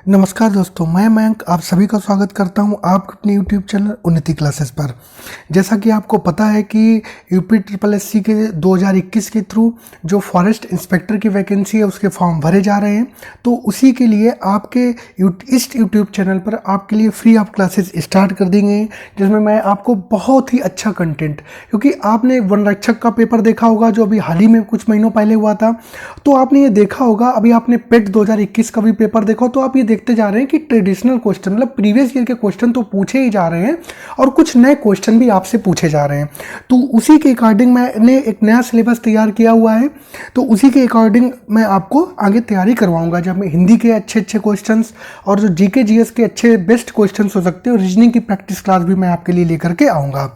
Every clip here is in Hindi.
नमस्कार दोस्तों, मैं मयंक आप सभी का स्वागत करता हूं आप अपने यूट्यूब चैनल उन्नति क्लासेस पर। जैसा कि आपको पता है कि यूपी ट्रिपल एससी के 2021 के थ्रू जो फॉरेस्ट इंस्पेक्टर की वैकेंसी है उसके फॉर्म भरे जा रहे हैं। तो उसी के लिए आपके इस यूट्यूब चैनल पर आपके लिए फ्री ऑफ क्लासेस स्टार्ट कर दी गई हैं, जिसमें मैं आपको बहुत ही अच्छा कंटेंट, क्योंकि आपने वन रक्षक का पेपर देखा होगा जो अभी हाल ही में कुछ महीनों पहले हुआ था, तो आपने ये देखा होगा। अभी आपने पेट 2021 का भी पेपर देखा, तो आप ये देखते जा रहे हैं कि ट्रेडिशनल क्वेश्चन मतलब प्रीवियस ईयर के क्वेश्चन तो पूछे ही जा रहे हैं और कुछ नए क्वेश्चन भी आपसे पूछे जा रहे हैं। तो उसी के अकॉर्डिंग मैंने एक नया सिलेबस तैयार किया हुआ है, तो उसी के अकॉर्डिंग मैं आपको आगे तैयारी करवाऊंगा, जब मैं हिंदी के अच्छे अच्छे क्वेश्चंस और जो जीके जीएस के अच्छे बेस्ट क्वेश्चंस हो सकते हैं, रीजनिंग की प्रैक्टिस क्लास भी मैं आपके लिए लेकर के आऊँगा।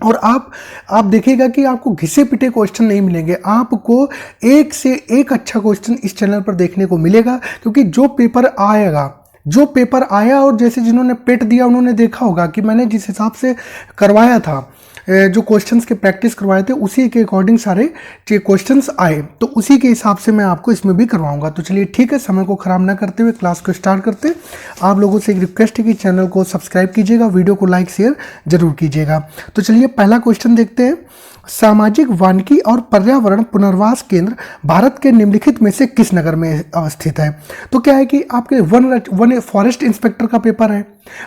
और आप देखिएगा कि आपको घिसे पिटे क्वेश्चन नहीं मिलेंगे, आपको एक से एक अच्छा क्वेश्चन इस चैनल पर देखने को मिलेगा। क्योंकि जो पेपर आया और जैसे जिन्होंने पेट दिया उन्होंने देखा होगा कि मैंने जिस हिसाब से करवाया था, जो क्वेश्चंस के प्रैक्टिस करवाए थे उसी के अकॉर्डिंग सारे क्वेश्चंस आए, तो उसी के हिसाब से मैं आपको इसमें भी करवाऊंगा। तो चलिए ठीक है, समय को ख़राब ना करते हुए क्लास को स्टार्ट करते। आप लोगों से एक रिक्वेस्ट है कि चैनल को सब्सक्राइब कीजिएगा, वीडियो को लाइक शेयर जरूर कीजिएगा। तो चलिए पहला क्वेश्चन देखते हैं। सामाजिक वानिकी और पर्यावरण पुनर्वास केंद्र भारत के निम्नलिखित में से किस नगर में अवस्थित है? तो क्या है कि आपके वन फॉरेस्ट इंस्पेक्टर का पेपर है,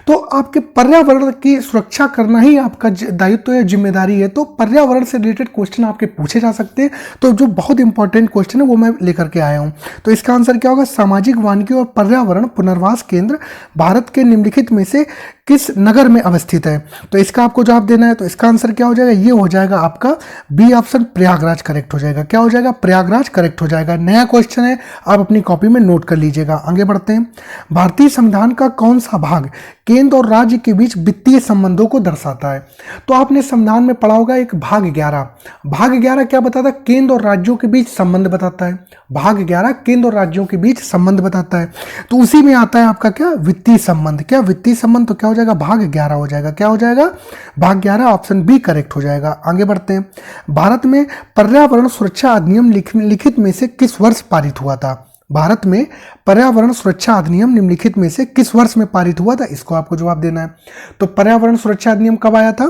तो आपके पर्यावरण की सुरक्षा करना ही आपका दायित्व या जिम्मेदारी है। तो पर्यावरण से रिलेटेड क्वेश्चन आपके पूछे जा सकते हैं। तो जो बहुत इंपॉर्टेंट क्वेश्चन है वो मैं लेकर के आया हूँ। तो इसका आंसर क्या होगा? सामाजिक वानिकी और पर्यावरण पुनर्वास केंद्र भारत के निम्नलिखित में से किस नगर में अवस्थित है? तो इसका आपको जवाब देना है। तो इसका आंसर क्या हो जाएगा? ये हो जाएगा आपका बी ऑप्शन, प्रयागराज करेक्ट हो जाएगा। क्या हो जाएगा? प्रयागराज करेक्ट हो जाएगा। नया क्वेश्चन है, आप अपनी कॉपी में नोट कर लीजिएगा। आगे बढ़ते हैं। भारतीय संविधान का कौन सा भाग केंद्र और राज्य के बीच वित्तीय संबंधों को दर्शाता है? तो आपने संविधान में पढ़ा होगा एक भाग 11। भाग 11 क्या बताता है? केंद्र और राज्यों के बीच संबंध बताता है। भाग 11 केंद्र और राज्यों के बीच संबंध बताता है। तो उसी में आता है आपका क्या? वित्तीय संबंध। क्या वित्तीय संबंध? तो क्या हो जाएगा? भाग 11 हो जाएगा। क्या हो जाएगा? भाग 11 ऑप्शन बी करेक्ट हो जाएगा। आगे बढ़ते हैं। भारत में पर्यावरण सुरक्षा अधिनियम निम्नलिखित में से किस वर्ष पारित हुआ था? भारत में पर्यावरण सुरक्षा अधिनियम निम्नलिखित में से किस वर्ष में पारित हुआ था? इसको आपको जवाब देना है। तो पर्यावरण सुरक्षा अधिनियम कब आया था?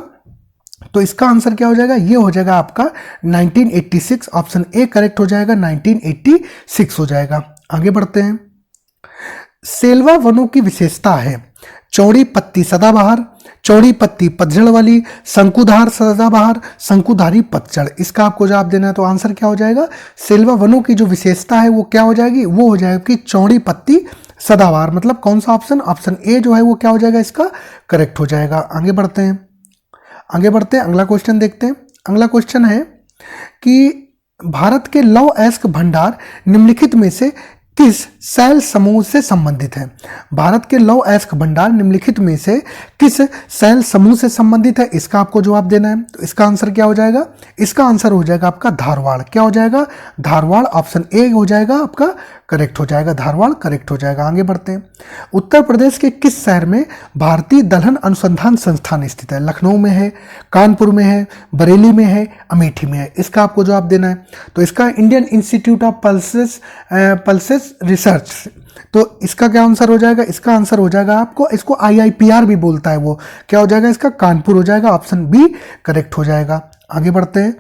तो इसका आंसर क्या हो जाएगा? ये हो जाएगा आपका 1986। ऑप्शन ए करेक्ट हो जाएगा, 1986 हो जाएगा। आगे बढ़ते हैं। सेल्वा वनों की विशेषता है चौड़ी पत्ती सदाबहार, चौड़ी पत्ती पतझड़ वाली, शंकुधार सदाबहार, शंकुधारी पतझड़। इसका आपको जवाब देना है। तो आंसर क्या हो जाएगा? सेल्वा वनों की जो विशेषता है वो क्या हो जाएगी? वो हो जाएगी कि चौड़ी पत्ती सदाबहार। मतलब कौन सा ऑप्शन? ऑप्शन ए जो है वो क्या हो जाएगा? इसका करेक्ट हो जाएगा। आगे बढ़ते हैं। अगला क्वेश्चन देखते हैं। अगला क्वेश्चन है कि भारत के लौह अयस्क भंडार निम्नलिखित में से किस शैल समूह से संबंधित है? भारत के लौह अयस्क भंडार निम्नलिखित में से किस शैल समूह से संबंधित है? इसका आपको जवाब देना है। तो इसका आंसर क्या हो जाएगा? इसका आंसर हो जाएगा आपका धारवाड़। क्या हो जाएगा? धारवाड़। ऑप्शन ए हो जाएगा आपका करेक्ट हो जाएगा। धारवाड़ करेक्ट हो जाएगा। आगे बढ़ते हैं। उत्तर प्रदेश के किस शहर में भारतीय दलहन अनुसंधान संस्थान स्थित है? लखनऊ में है, कानपुर में है, बरेली में है, अमेठी में है? इसका आपको जवाब देना है। तो इसका Indian institute of pulses research. तो इसका क्या आंसर हो जाएगा? इसका आंसर हो जाएगा आपको, इसको IIPR भी बोलता है वो, क्या हो जाएगा? इसका कानपुर हो जाएगा। ऑप्शन बी करेक्ट हो जाएगा। आगे बढ़ते हैं।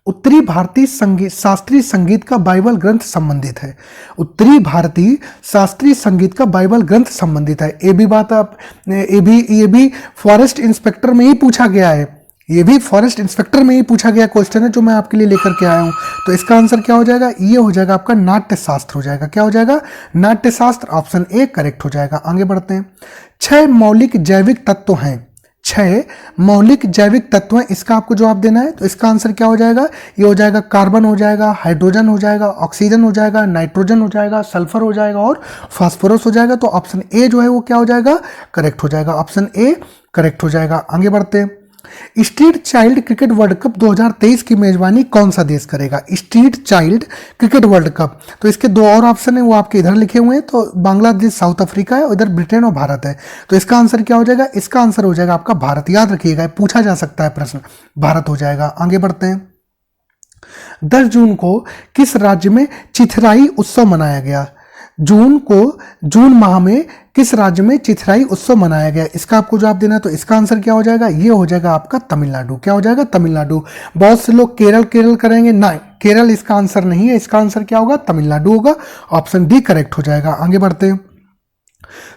उत्तरी भारतीय शास्त्रीय संगीत का बाइबल ग्रंथ संबंधित है। उत्तरी भारतीय शास्त्रीय संगीत का बाइबल ग्रंथ संबंधित है। ये भी फॉरेस्ट इंस्पेक्टर में ही पूछा गया है। ये भी फॉरेस्ट इंस्पेक्टर में ही पूछा गया क्वेश्चन है जो मैं आपके लिए लेकर के आया हूं। तो इसका आंसर क्या हो जाएगा? ये हो जाएगा आपका नाट्य शास्त्र हो जाएगा। क्या हो जाएगा? नाट्य शास्त्र। ऑप्शन ए करेक्ट हो जाएगा। आगे बढ़ते हैं। 6 मौलिक जैविक तत्व हैं। 6 मौलिक जैविक तत्व हैं। इसका आपको जवाब देना है। तो इसका आंसर क्या हो जाएगा? ये हो जाएगा कार्बन हो जाएगा, हाइड्रोजन हो जाएगा, ऑक्सीजन हो जाएगा, नाइट्रोजन हो जाएगा, सल्फर हो जाएगा और फास्फोरस हो जाएगा। तो ऑप्शन ए जो है वो क्या हो जाएगा? करेक्ट हो जाएगा। ऑप्शन ए करेक्ट हो जाएगा। आगे बढ़ते हैं। Street child cricket world cup 2023 की मेजबानी कौन सा देश करेगा? Street child cricket world cup. तो इसके दो और ऑप्शन है, वो आपके इधर लिखे हुए हैं। तो बांग्लादेश, साउथ अफ्रीका है, इधर ब्रिटेन और भारत है। तो इसका आंसर क्या हो जाएगा? इसका आंसर हो जाएगा आपका भारत। याद रखिएगा, पूछा जा सकता है प्रश्न, भारत हो जाएगा। आगे बढ़ते हैं। 10 जून को किस राज्य में चिथराई उत्सव मनाया गया? जून को जून माह में किस राज्य में चिथराई उत्सव मनाया गया? इसका आपको जवाब देना है। तो इसका आंसर क्या हो जाएगा? ये हो जाएगा आपका तमिलनाडु। क्या हो जाएगा? तमिलनाडु। बहुत से लोग केरल केरल करेंगे, ना, केरल इसका आंसर नहीं है। इसका आंसर क्या होगा? तमिलनाडु होगा। ऑप्शन डी करेक्ट हो जाएगा। आगे बढ़ते हैं।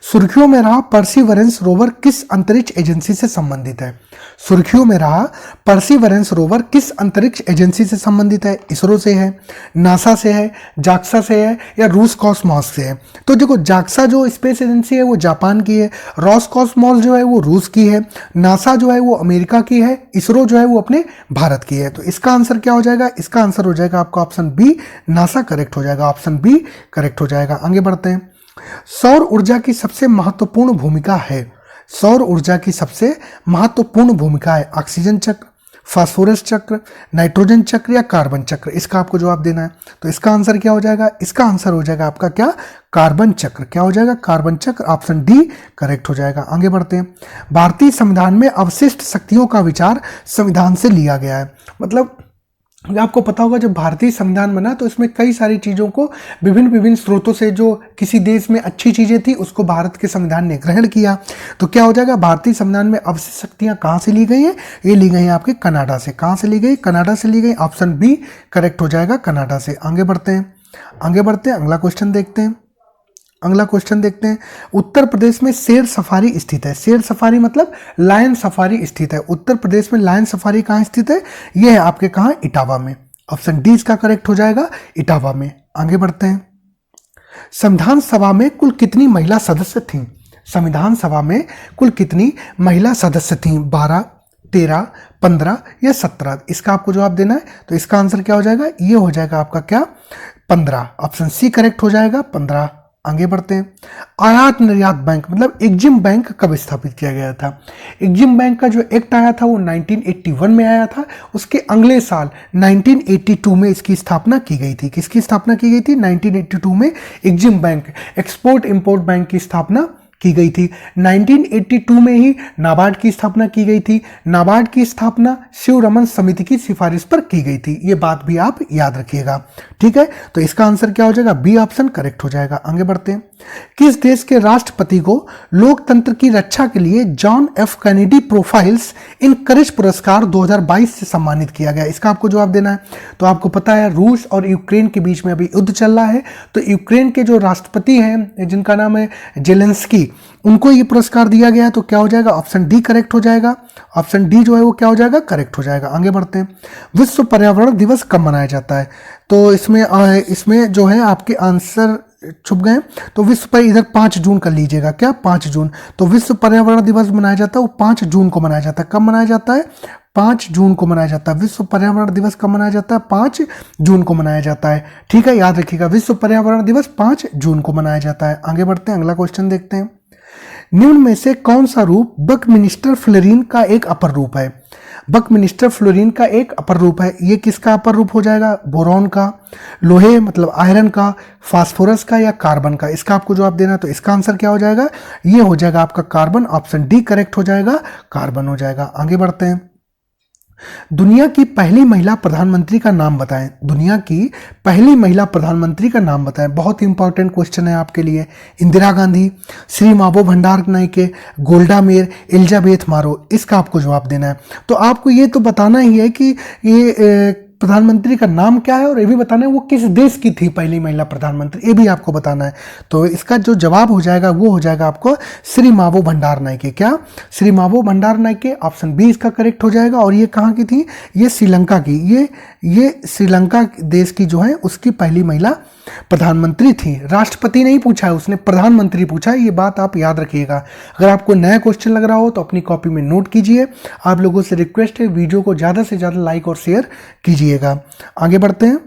सुर्खियों में रहा परसिवरेंस रोवर किस अंतरिक्ष एजेंसी से संबंधित है? सुर्खियों में रहा परसिवरेंस रोवर किस अंतरिक्ष एजेंसी से संबंधित है? इसरो से है, नासा से है, जाक्सा से है, या रूस कॉस्मॉस से है? तो देखो, जाक्सा जो स्पेस एजेंसी है वो जापान की है, रॉस कॉस्मॉस जो है वो रूस की है, नासा जो है वो अमेरिका की है, इसरो जो है वो अपने भारत की है। तो इसका आंसर क्या हो जाएगा? इसका आंसर हो जाएगा आपका ऑप्शन बी, नासा करेक्ट हो जाएगा। ऑप्शन बी करेक्ट हो जाएगा। आगे बढ़ते हैं। सौर ऊर्जा की सबसे महत्वपूर्ण भूमिका है। सौर ऊर्जा की सबसे महत्वपूर्ण भूमिका है ऑक्सीजन चक्र, फास्फोरस चक्र, नाइट्रोजन चक्र, या कार्बन चक्र? इसका आपको जवाब देना है। तो इसका आंसर क्या हो जाएगा? इसका आंसर हो जाएगा आपका क्या? कार्बन चक्र। क्या हो जाएगा? कार्बन चक्र। ऑप्शन डी करेक्ट हो जाएगा। आगे बढ़ते हैं। भारतीय संविधान में अवशिष्ट शक्तियों का विचार संविधान से लिया गया है। मतलब आपको पता होगा जब भारतीय संविधान बना तो इसमें कई सारी चीज़ों को विभिन्न विभिन्न स्रोतों से, जो किसी देश में अच्छी चीज़ें थी उसको भारत के संविधान ने ग्रहण किया। तो क्या हो जाएगा? भारतीय संविधान में अवशिष्ट शक्तियाँ कहाँ से ली गई हैं? ये ली गई हैं आपके कनाडा से। कहाँ से ली गई? कनाडा से ली गई। ऑप्शन बी करेक्ट हो जाएगा, कनाडा से। आगे बढ़ते हैं। आगे बढ़ते हैं, अगला क्वेश्चन देखते हैं। अगला क्वेश्चन देखते हैं। उत्तर प्रदेश में शेर सफारी स्थित है। शेर सफारी मतलब लायन सफारी स्थित है। उत्तर प्रदेश में लायन सफारी कहाँ स्थित है? यह है आपके कहाँ? इटावा में। ऑप्शन डी इसका करेक्ट हो जाएगा, इटावा में। आगे बढ़ते हैं। संविधान सभा में कुल कितनी महिला सदस्य थीं? संविधान सभा में कुल कितनी महिला सदस्य थीं? 12, 13, 15 या 17? इसका आपको जवाब देना है। तो इसका आंसर क्या हो जाएगा? ये हो जाएगा आपका क्या? 15। ऑप्शन सी करेक्ट हो जाएगा, 15। आगे बढ़ते हैं। आयात निर्यात बैंक मतलब एग्जिम बैंक कब स्थापित किया गया था? एग्जिम बैंक का जो एक्ट आया था वो 1981 में आया था। उसके अगले साल 1982 में इसकी स्थापना की गई थी। किसकी स्थापना की गई थी? 1982 में EXIM bank, export import bank की स्थापना की गई थी। 1982 में ही नाबार्ड की स्थापना की गई थी। नाबार्ड की स्थापना शिवरमन समिति की सिफारिश पर की गई थी। ये बात भी आप याद रखिएगा, ठीक है। तो इसका आंसर क्या हो जाएगा? बी ऑप्शन करेक्ट हो जाएगा। आगे बढ़ते हैं। किस देश के राष्ट्रपति को लोकतंत्र की रक्षा के लिए जॉन एफ कैनेडी प्रोफाइल्स इन करेज पुरस्कार 2022 से सम्मानित किया गया? इसका आपको जवाब देना है। तो आपको पता है रूस और यूक्रेन के बीच में अभी युद्ध चल रहा है। तो यूक्रेन के जो राष्ट्रपति हैं जिनका नाम है जेलेंस्की, उनको ये पुरस्कार दिया गया। तो क्या हो जाएगा? ऑप्शन डी करेक्ट हो जाएगा। ऑप्शन डी जो है वो क्या हो जाएगा? करेक्ट हो जाएगा। आगे बढ़ते हैं। विश्व पर्यावरण दिवस कब मनाया जाता है? तो इसमें जो है आपके आंसर छुप गए। तो विश्व पर इधर 5 जून कर लीजिएगा। क्या? 5 जून। तो विश्व पर्यावरण दिवस मनाया जाता है वो 5 जून को मनाया जाता है। कब मनाया जाता है? 5 जून को मनाया जाता है। विश्व पर्यावरण दिवस कब मनाया जाता है? 5 जून को मनाया जाता है, ठीक है, याद रखिएगा। विश्व पर्यावरण दिवस 5 जून को मनाया जाता है। आगे बढ़ते हैं, अगला क्वेश्चन देखते हैं। निम्न में से कौन सा रूप बकमिनिस्टर फ्लोरीन का एक अपर रूप है? बकमिनिस्टर फ्लोरीन का एक अपर रूप है। ये किसका अपर रूप हो जाएगा? बोरॉन का, लोहे मतलब आयरन का, फास्फोरस का, या कार्बन का? इसका आपको जवाब देना। तो इसका आंसर क्या हो जाएगा? ये हो जाएगा आपका कार्बन। ऑप्शन डी करेक्ट हो जाएगा, कार्बन हो जाएगा। आगे बढ़ते हैं। दुनिया की पहली महिला प्रधानमंत्री का नाम बताएं। दुनिया की पहली महिला प्रधानमंत्री का नाम बताएं। बहुत ही इंपॉर्टेंट क्वेश्चन है आपके लिए। इंदिरा गांधी, श्री मावो भंडारनायके, गोल्डा मेयर, एलिजाबेथ मारो? इसका आपको जवाब देना है। तो आपको ये तो बताना ही है कि ये प्रधानमंत्री का नाम क्या है, और ये भी बताना है वो किस देश की थी पहली महिला प्रधानमंत्री, ये भी आपको बताना है। तो इसका जो जवाब हो जाएगा वो हो जाएगा आपको श्री मावो भंडारनायके। क्या? श्री मावो भंडारनायके। ऑप्शन बी इसका करेक्ट हो जाएगा। और ये कहाँ की थी? ये श्रीलंका की। ये श्रीलंका देश की जो है उसकी पहली महिला प्रधानमंत्री थी। राष्ट्रपति नहीं पूछा है उसने, प्रधानमंत्री पूछा है। ये बात आप याद रखिएगा। अगर आपको नया क्वेश्चन लग रहा हो तो अपनी कॉपी में नोट कीजिए। आप लोगों से रिक्वेस्ट है वीडियो को ज़्यादा से ज़्यादा लाइक और शेयर कीजिएगा। आगे बढ़ते हैं।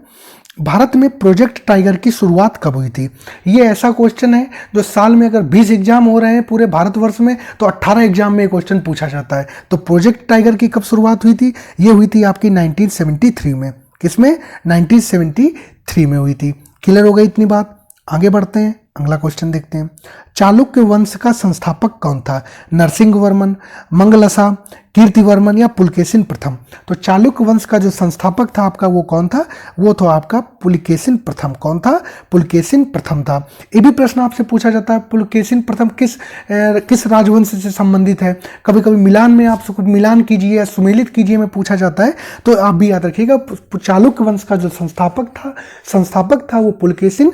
भारत में प्रोजेक्ट टाइगर की शुरुआत कब हुई थी? ये ऐसा क्वेश्चन है जो साल में अगर 20 एग्जाम हो रहे हैं पूरे भारतवर्ष में तो 18 एग्जाम में क्वेश्चन पूछा जाता है। तो प्रोजेक्ट टाइगर की कब शुरुआत हुई थी? ये हुई थी आपकी 1973 में। किसमें? 1973 में हुई थी। क्लियर हो गई इतनी बात? आगे बढ़ते हैं, अगला क्वेश्चन देखते हैं। चालुक्य वंश का संस्थापक कौन था? नरसिंह वर्मन, मंगलसा, कीर्तिवर्मन या पुलकेशिन प्रथम? तो चालुक्य वंश का जो संस्थापक था आपका वो कौन था? वो तो आपका पुलकेशिन प्रथम। कौन था? पुलकेशिन प्रथम था। ये भी प्रश्न आपसे पूछा जाता है, पुलकेशिन प्रथम किस राजवंश से संबंधित है? कभी कभी मिलान में आपसे कुछ मिलान कीजिए या सुमेलित कीजिए में पूछा जाता है, तो आप भी याद रखिएगा चालुक्य वंश का जो संस्थापक था वो पुलकेशिन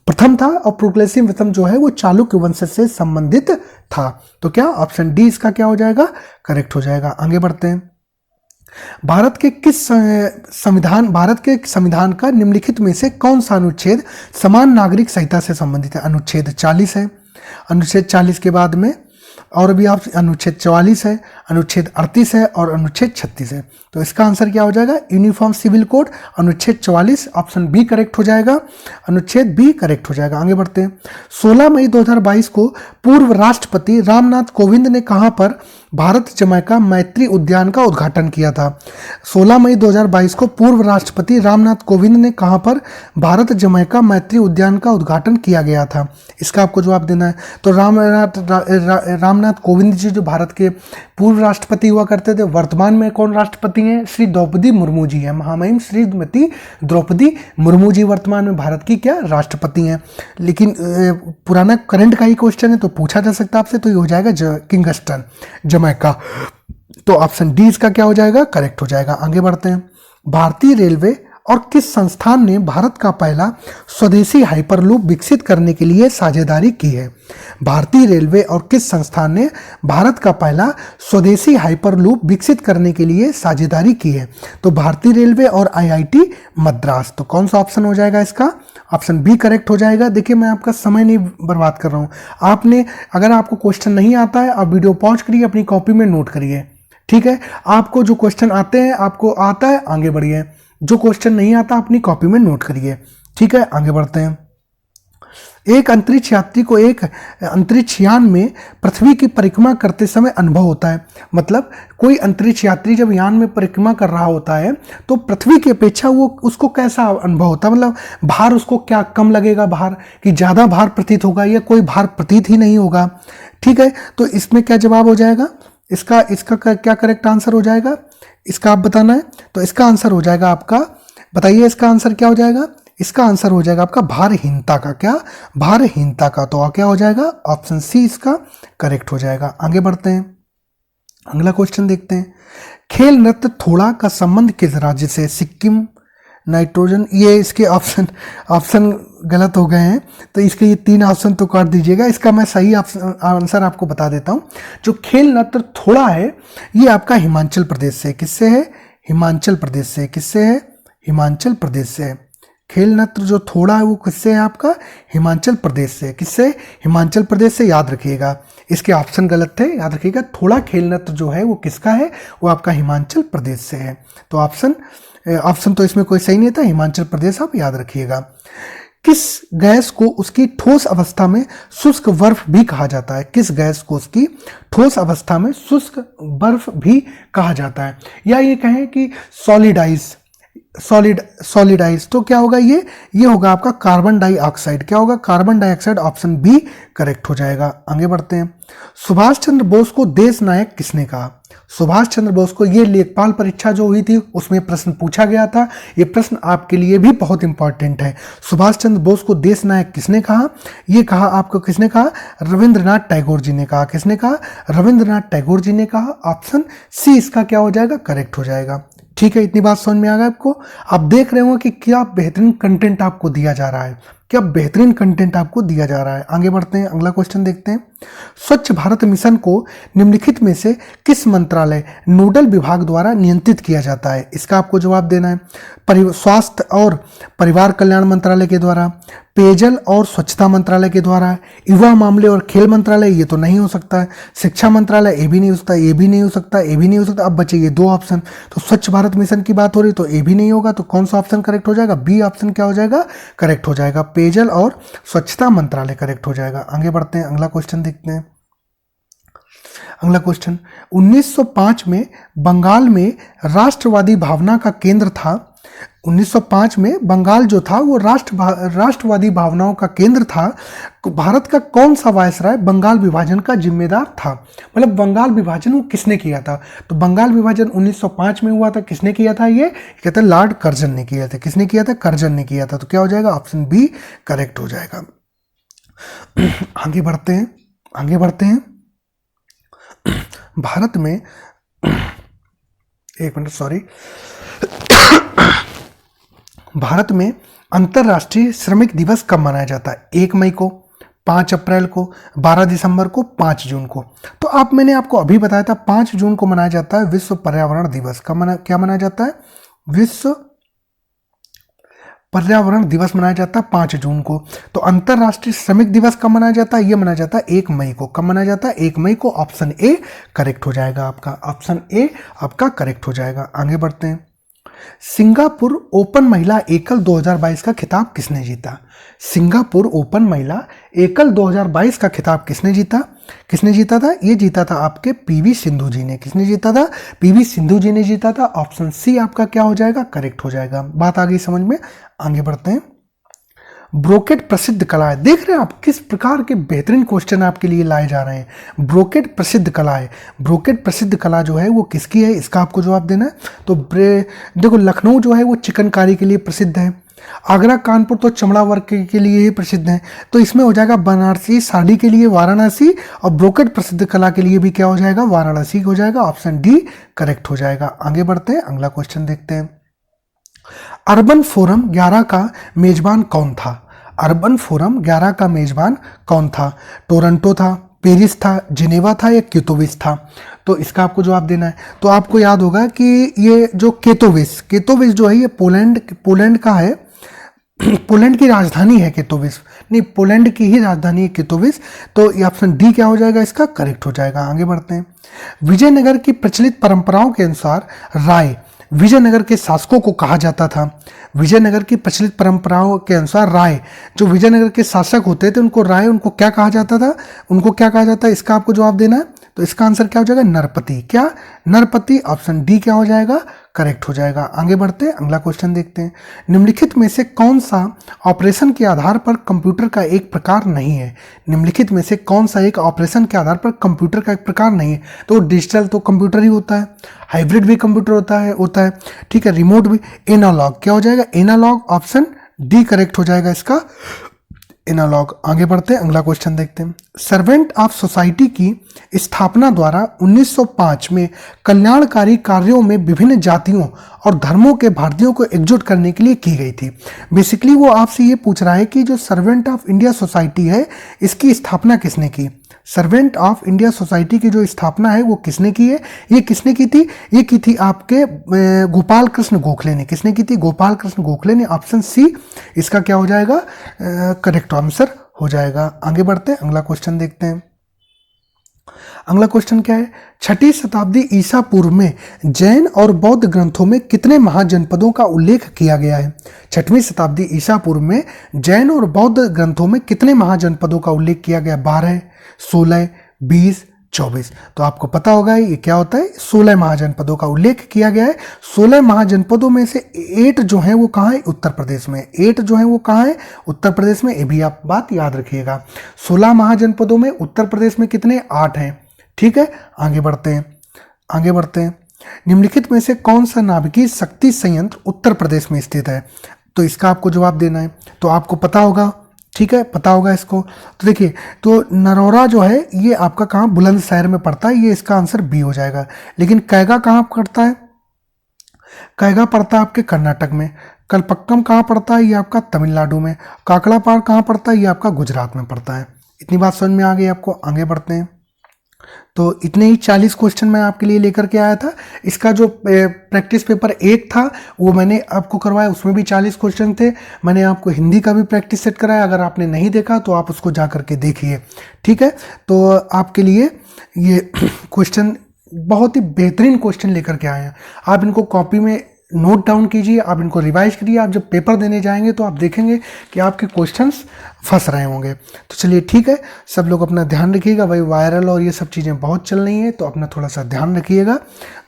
प्रथम था, और पुलकेशिन प्रथम जो है वो चालुक्य वंश से संबंधित था। तो क्या ऑप्शन डी इसका क्या हो जाएगा? करेक्ट हो जाएगा। आगे बढ़ते हैं। भारत के संविधान का निम्नलिखित में से कौन सा अनुच्छेद समान नागरिक संहिता से संबंधित है? अनुच्छेद 40 है। अनुच्छेद 40 के बाद में और भी आप अनुच्छेद 44 है, अनुच्छेद 38 है और अनुच्छेद 36 है। तो इसका आंसर क्या हो जाएगा? यूनिफॉर्म सिविल कोड, अनुच्छेद 44, ऑप्शन बी करेक्ट हो जाएगा। अनुच्छेद बी करेक्ट हो जाएगा। आगे बढ़ते हैं। 16 मई 2022 को पूर्व राष्ट्रपति रामनाथ कोविंद ने कहां पर भारत जमैका मैत्री उद्यान का उद्घाटन किया था? 16 मई 2022 को पूर्व राष्ट्रपति रामनाथ कोविंद ने कहां पर भारत जमैका मैत्री उद्यान का उद्घाटन किया गया था? इसका आपको जवाब देना है। तो रामनाथ कोविंद जी जो भारत के पूर्व राष्ट्रपति हुआ करते थे, वर्तमान में कौन राष्ट्रपति हैं? श्री द्रौपदी मुर्मू जी हैं। महामहिम श्रीमती द्रौपदी मुर्मू जी वर्तमान में भारत की क्या राष्ट्रपति हैं। लेकिन पुराना करंट का ही क्वेश्चन है तो पूछा जा सकता है आपसे, तो ये हो जाएगा किंगस्टन जमैका। तो ऑप्शन डी इसका क्या हो जाएगा? करेक्ट हो जाएगा। आगे बढ़ते हैं। भारतीय रेलवे और किस संस्थान ने भारत का पहला स्वदेशी हाइपरलूप विकसित करने के लिए साझेदारी की है? भारतीय रेलवे और किस संस्थान ने भारत का पहला स्वदेशी हाइपरलूप विकसित करने के लिए साझेदारी की है? तो भारतीय रेलवे और आईआईटी मद्रास। तो कौन सा ऑप्शन हो जाएगा इसका? ऑप्शन बी करेक्ट हो जाएगा। देखिए मैं आपका समय नहीं बर्बाद कर रहा हूँ। आपने अगर आपको क्वेश्चन नहीं आता है, आप वीडियो पॉज करिए, अपनी कॉपी में नोट करिए, ठीक है? आपको जो क्वेश्चन आते हैं, आपको आता है, आगे बढ़िए। जो क्वेश्चन नहीं आता अपनी कॉपी में नोट करिए, ठीक है? आगे बढ़ते हैं। एक अंतरिक्ष यात्री को एक अंतरिक्ष यान में पृथ्वी की परिक्रमा करते समय अनुभव होता है। मतलब कोई अंतरिक्ष यात्री जब यान में परिक्रमा कर रहा होता है तो पृथ्वी की अपेक्षा वो उसको कैसा अनुभव होता है? मतलब भार उसको क्या कम लगेगा, भार कि ज़्यादा भार प्रतीत होगा या कोई भार प्रतीत ही नहीं होगा, ठीक है? तो इसमें क्या जवाब हो जाएगा? इसका क्या करेक्ट आंसर हो जाएगा? इसका आप बताना है। तो इसका आंसर हो जाएगा आपका, बताइए इसका आंसर क्या हो जाएगा? इसका आंसर हो जाएगा आपका भारहीनता का। क्या? भारहीनता का। तो क्या हो जाएगा? ऑप्शन सी इसका करेक्ट हो जाएगा। आगे बढ़ते हैं, अगला क्वेश्चन देखते हैं। खेल नृत्य थोड़ा का संबंध किस राज्य से? सिक्किम, नाइट्रोजन, ये इसके ऑप्शन गलत हो गए हैं, तो इसके ये 3 ऑप्शन तो काट दीजिएगा। इसका मैं सही आंसर आपको बता देता हूँ। जो खेल नृत्य थोड़ा है ये आपका हिमाचल प्रदेश से। किससे है? हिमाचल प्रदेश से। किससे है? हिमाचल प्रदेश से है। खेल नृत्य जो थोड़ा है वो किससे है? आपका हिमाचल प्रदेश से। किससे? हिमाचल प्रदेश से। याद रखिएगा, इसके ऑप्शन गलत थे, याद रखिएगा। थोड़ा खेल नृत्य जो है वो किसका है? वो आपका हिमाचल प्रदेश से है। तो ऑप्शन तो इसमें कोई सही नहीं था, हिमाचल प्रदेश आप याद रखिएगा। किस गैस को उसकी ठोस अवस्था में शुष्क बर्फ भी कहा जाता है? किस गैस को उसकी ठोस अवस्था में शुष्क बर्फ भी कहा जाता है? या ये कहें कि सॉलिडाइज, तो क्या होगा? ये होगा आपका कार्बन डाइऑक्साइड। क्या होगा? Carbon dioxide. Option B correct हो जाएगा। आगे बढ़ते हैं। सुभाष चंद्र बोस को देश नायक किसने कहा? सुभाष चंद्र बोस को, ये लेखपाल परीक्षा जो हुई थी उसमें प्रश्न पूछा गया था, ये प्रश्न आपके लिए भी बहुत इंपॉर्टेंट है। सुभाष चंद्र बोस को देश नायक किसने कहा? ये कहा आपको किसने कहा? रविंद्रनाथ टैगोर जी ने कहा। किसने कहा? रविंद्रनाथ टैगोर जी ने कहा। ऑप्शन सी इसका क्या हो जाएगा? करेक्ट हो जाएगा। ठीक है, इतनी बात समझ में आ गया आपको? आप देख रहे हो कि क्या बेहतरीन कंटेंट आपको दिया जा रहा है, क्या बेहतरीन कंटेंट आपको दिया जा रहा है। आगे बढ़ते हैं, अगला क्वेश्चन देखते हैं। स्वच्छ भारत मिशन को निम्नलिखित में से किस मंत्रालय नोडल विभाग द्वारा नियंत्रित किया जाता है? इसका आपको जवाब देना है। स्वास्थ्य और परिवार कल्याण मंत्रालय के द्वारा, पेयजल और स्वच्छता मंत्रालय के द्वारा, युवा मामले और खेल मंत्रालय, ये तो नहीं हो सकता है। शिक्षा मंत्रालय, ये भी नहीं हो सकता, ये भी नहीं हो सकता, ये भी नहीं हो सकता। अब बचे ये 2 ऑप्शन। तो स्वच्छ भारत मिशन की बात हो रही तो ये भी नहीं होगा, तो कौन सा ऑप्शन करेक्ट हो जाएगा? बी ऑप्शन क्या हो जाएगा? करेक्ट हो जाएगा। पेयजल और स्वच्छता मंत्रालय करेक्ट हो जाएगा। आगे बढ़ते हैं, अगला क्वेश्चन देखते हैं। अगला क्वेश्चन, 1905 में बंगाल में राष्ट्रवादी भावना का केंद्र था 1905 में बंगाल जो था वो राष्ट्रवादी भावनाओं का केंद्र था। भारत का कौन सा वायसराय बंगाल विभाजन का जिम्मेदार था? मतलब बंगाल विभाजन वो किसने किया था? तो बंगाल विभाजन 1905 में हुआ था। किसने किया था? ये कहते हैं लॉर्ड कर्जन ने किया था। किसने किया था? कर्जन ने किया था। तो क्या हो जाएगा? ऑप्शन बी करेक्ट हो जाएगा। आगे बढ़ते हैं, आगे बढ़ते हैं। भारत में, एक मिनट सॉरी, भारत में अंतर्राष्ट्रीय श्रमिक दिवस कब मनाया जाता है? 1 मई को, 5 अप्रैल को, 12 दिसंबर को, 5 जून को। तो मैंने आपको अभी बताया था 5 जून को मनाया जाता है विश्व पर्यावरण दिवस। क्या मनाया जाता है? विश्व पर्यावरण दिवस मनाया जाता है 5 जून को। तो अंतर्राष्ट्रीय श्रमिक दिवस कब मनाया जाता है? ये मनाया जाता है 1 मई को। कब मनाया जाता है? 1 मई को। ऑप्शन ए करेक्ट हो जाएगा आपका। ऑप्शन ए आपका करेक्ट हो जाएगा। आगे बढ़ते हैं। सिंगापुर ओपन महिला एकल 2022 का खिताब किसने जीता? सिंगापुर ओपन महिला एकल 2022 का खिताब किसने जीता? किसने जीता था? ये जीता था आपके पीवी सिंधु जी ने। किसने जीता था? पीवी सिंधु जी ने जीता था। ऑप्शन सी आपका क्या हो जाएगा? करेक्ट हो जाएगा। बात आ गई समझ में? आगे बढ़ते हैं। ब्रोकेट प्रसिद्ध कला है। देख रहे हैं आप किस प्रकार के बेहतरीन क्वेश्चन आपके लिए लाए जा रहे हैं। ब्रोकेट प्रसिद्ध कला है। ब्रोकेट प्रसिद्ध कला जो है वो किसकी है, इसका आपको जवाब देना है। तो देखो, लखनऊ जो है वो चिकनकारी के लिए प्रसिद्ध है। आगरा कानपुर तो चमड़ा वर्क के लिए ही प्रसिद्ध है। तो इसमें हो जाएगा बनारसी साड़ी के लिए वाराणसी, और ब्रोकेट प्रसिद्ध कला के लिए भी क्या हो जाएगा? वाराणसी हो जाएगा। ऑप्शन डी करेक्ट हो जाएगा। आगे बढ़ते हैं, अगला क्वेश्चन देखते हैं। अर्बन फोरम 11 का मेजबान कौन था? अर्बन फोरम 11 का मेजबान कौन था? टोरंटो था, पेरिस था, जिनेवा था या केतोविस था? तो इसका आपको जवाब देना है। तो आपको याद होगा कि ये जो केतोविस जो है ये पोलैंड का है। पोलैंड की राजधानी है केतोविस, नहीं पोलैंड की ही राजधानी है केतोविस। तो ये ऑप्शन डी क्या हो जाएगा? इसका करेक्ट हो जाएगा। आगे बढ़ते हैं। विजयनगर की प्रचलित परंपराओं के अनुसार राय विजयनगर के शासकों को कहा जाता था। विजयनगर की प्रचलित परंपराओं के अनुसार राय, जो विजयनगर के शासक होते थे उनको राय, उनको क्या कहा जाता था? उनको क्या कहा जाता है? इसका आपको जवाब देना है। तो इसका आंसर क्या हो जाएगा? नरपति। क्या? नरपति। ऑप्शन डी क्या हो जाएगा? करेक्ट हो जाएगा। आगे बढ़ते हैं, अगला क्वेश्चन देखते हैं। निम्नलिखित में से कौन सा ऑपरेशन के आधार पर कंप्यूटर का एक प्रकार नहीं है? निम्नलिखित में से कौन सा एक ऑपरेशन के आधार पर कंप्यूटर का एक प्रकार नहीं है? तो डिजिटल तो कंप्यूटर ही होता है, हाइब्रिड भी कंप्यूटर होता है, ठीक है, रिमोट भी। एनालॉग क्या हो जाएगा? एनालॉग। ऑप्शन डी करेक्ट हो जाएगा इसका, एनालॉग। आगे बढ़ते हैं, अगला क्वेश्चन देखते हैं। सर्वेंट ऑफ सोसाइटी की स्थापना द्वारा 1905 में कल्याणकारी कार्यों में विभिन्न जातियों और धर्मों के भारतीयों को एकजुट करने के लिए की गई थी। बेसिकली वो आपसे ये पूछ रहा है कि जो सर्वेंट ऑफ इंडिया सोसाइटी है इसकी स्थापना किसने की? सर्वेंट ऑफ इंडिया सोसाइटी की जो स्थापना है वो किसने की है? ये किसने की थी? ये की थी आपके गोपाल कृष्ण गोखले ने। किसने की थी? गोपाल कृष्ण गोखले ने। ऑप्शन सी इसका क्या हो जाएगा? करेक्ट आंसर हो जाएगा। आगे बढ़ते हैं, अगला क्वेश्चन देखते हैं। अगला क्वेश्चन क्या है? 6ठी शताब्दी ईसा पूर्व में जैन और बौद्ध ग्रंथों में कितने महाजनपदों का उल्लेख किया गया है? 6वीं शताब्दी ईसा पूर्व में जैन और बौद्ध ग्रंथों में कितने महाजनपदों का उल्लेख किया गया? 12, 16, 20, 24। तो आपको पता होगा ये क्या होता है? 16 महाजनपदों का उल्लेख किया गया है। 16 महाजनपदों में से 8 जो हैं वो कहाँ है? उत्तर प्रदेश में। 8 जो हैं वो कहाँ है? उत्तर प्रदेश में। ये भी आप बात याद रखिएगा। 16 महाजनपदों में उत्तर प्रदेश में कितने? 8 हैं। ठीक है, आगे बढ़ते हैं, आगे बढ़ते हैं। निम्नलिखित में से कौन सा नाभिकीय शक्ति संयंत्र उत्तर प्रदेश में स्थित है? तो इसका आपको जवाब देना है। तो आपको पता होगा, ठीक है, पता होगा इसको। तो देखिए, तो नरौरा जो है ये आपका कहाँ? बुलंदशहर में पड़ता है। ये इसका आंसर बी हो जाएगा। लेकिन कैगा कहाँ पड़ता है? कैगा पड़ता है आपके कर्नाटक में। कलपक्कम कहाँ पड़ता है? ये आपका तमिलनाडु में। काकड़ापार कहाँ पड़ता है? ये आपका गुजरात में पड़ता है। इतनी बात समझ में आ गई आपको। आगे बढ़ते हैं। तो इतने ही 40 क्वेश्चन मैं आपके लिए लेकर के आया था। इसका जो प्रैक्टिस पेपर 1 था वो मैंने आपको करवाया, उसमें भी 40 क्वेश्चन थे। मैंने आपको हिंदी का भी प्रैक्टिस सेट कराया। अगर आपने नहीं देखा तो आप उसको जा करके देखिए, ठीक है। तो आपके लिए ये क्वेश्चन बहुत ही बेहतरीन क्वेश्चन लेकर के आए हैं। आप इनको कॉपी में नोट डाउन कीजिए, आप इनको रिवाइज करिए। आप जब पेपर देने जाएंगे तो आप देखेंगे कि आपके क्वेश्चंस फंस रहे होंगे। तो चलिए ठीक है, सब लोग अपना ध्यान रखिएगा। भाई वायरल और ये सब चीज़ें बहुत चल रही हैं, तो अपना थोड़ा सा ध्यान रखिएगा,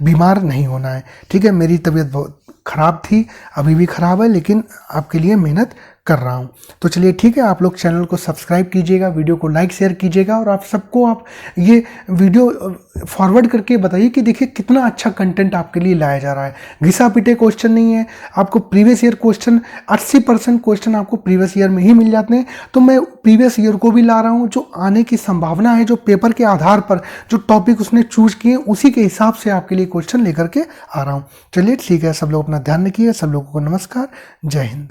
बीमार नहीं होना है। ठीक है, मेरी तबीयत बहुत ख़राब थी, अभी भी ख़राब है, लेकिन आपके लिए मेहनत कर रहा हूँ। तो चलिए ठीक है, आप लोग चैनल को सब्सक्राइब कीजिएगा, वीडियो को लाइक शेयर कीजिएगा, और आप सबको आप ये वीडियो फॉरवर्ड करके बताइए कि देखिए कितना अच्छा कंटेंट आपके लिए लाया जा रहा है। घिसा पिटे क्वेश्चन नहीं है, आपको प्रीवियस ईयर क्वेश्चन 80% क्वेश्चन आपको प्रीवियस ईयर में ही मिल जाते हैं। तो मैं प्रीवियस ईयर को भी ला रहा हूँ, जो आने की संभावना है, जो पेपर के आधार पर जो टॉपिक उसने चूज किए उसी के हिसाब से आपके लिए क्वेश्चन लेकर के आ रहा हूँ। चलिए ठीक है, सब लोग अपना ध्यान रखिए। सब लोगों को नमस्कार, जय हिंद।